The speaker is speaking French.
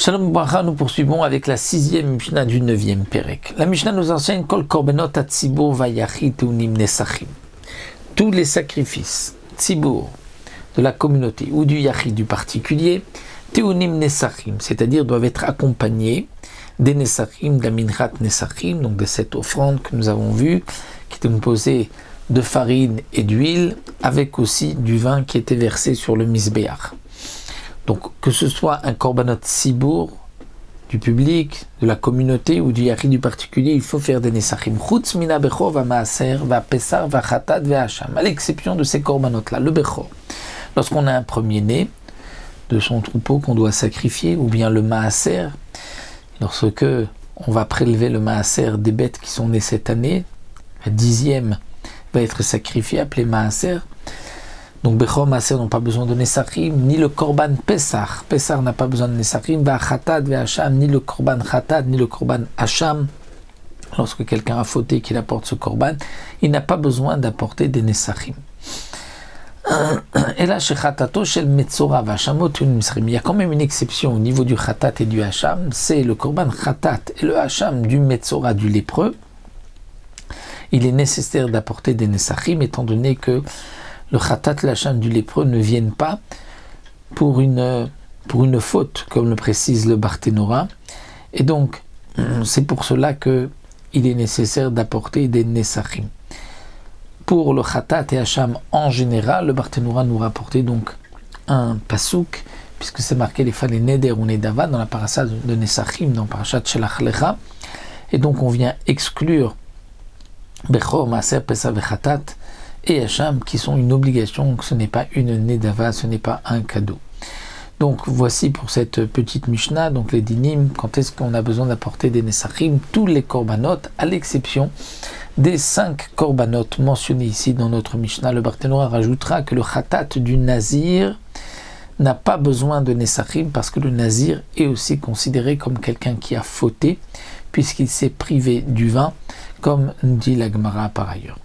Shalom Bracha, nous poursuivons avec la 6e Mishnah du 9e Perek. La Mishnah nous enseigne Kol korbanot hatzibur vayachid unim nesachim. Tous les sacrifices tzibur de la communauté ou du yachid du particulier, teunim nesachim, c'est-à-dire doivent être accompagnés des nesachim, de la minrat nesachim, donc de cette offrande que nous avons vue, qui était composée de farine et d'huile, avec aussi du vin qui était versé sur le misbéach. Donc, que ce soit un korbanot tzibur du public, de la communauté ou du yachid du particulier, il faut faire des nesachim. Chutz mina bechor va maaser va pesar va chatat va hacham. À l'exception de ces korbanot-là, le bechor. Lorsqu'on a un premier-né de son troupeau qu'on doit sacrifier, ou bien le maaser, lorsque on va prélever le maaser des bêtes qui sont nées cette année, la 10e va être sacrifié, appelé maaser. Donc Bechor Maaser n'ont pas besoin de Nesachim, ni le Korban Pesach. Pesach n'a pas besoin de Nesachim, Va'chatat Ve'hacham, ni le Korban Chatat, ni le Korban Hacham. Lorsque quelqu'un a fauté qu'il apporte ce Korban, il n'a pas besoin d'apporter des Nesachim. Et là, chez Chatato, chez le Metzora V'Hachamot, il y a quand même une exception au niveau du Chatat et du Hacham, c'est le Korban Chatat et le Hacham du Metzora, du lépreux. Il est nécessaire d'apporter des Nesachim, étant donné que le khatat, l'hacham du lépreux ne viennent pas pour une faute, comme le précise le Barthénora. Et donc, c'est pour cela qu'il est nécessaire d'apporter des nesachim. Pour le khatat et hacham en général, le Barthénora nous rapportait donc un pasouk, puisque c'est marqué les falais neder ou nedava dans la parasha de nesachim, dans parashat shelach lecha. Et donc, on vient exclure bechor, maaser, pesach et khatat et hacham, qui sont une obligation, ce n'est pas une nedava, ce n'est pas un cadeau. Donc voici pour cette petite Mishnah, donc les dinim, quand est-ce qu'on a besoin d'apporter des nesachim, tous les korbanot, à l'exception des 5 korbanot mentionnés ici dans notre Mishnah. Le Barthénora rajoutera que le khatat du nazir n'a pas besoin de nesachim, parce que le nazir est aussi considéré comme quelqu'un qui a fauté, puisqu'il s'est privé du vin, comme nous dit la Gemara par ailleurs.